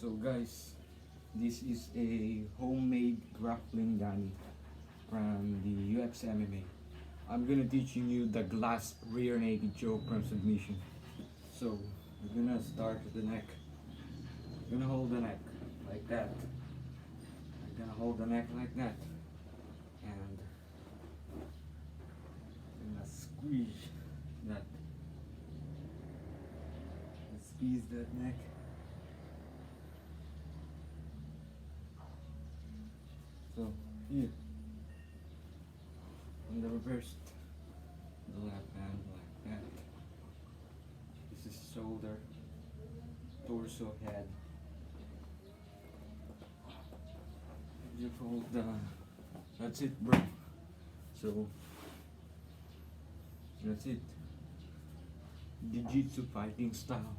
So guys, this is a homemade grappling gun from the UFC MMA. I'm gonna teaching you the glass rear naked choke from submission. So we're gonna start with the neck. We're gonna hold the neck like that. We're gonna hold the neck like that. And we're gonna squeeze that. Squeeze that neck. So here, on the reverse, the left hand like that. This is shoulder, torso, head. You fold the. That's it, bro. So that's it. Jiu-jitsu fighting style.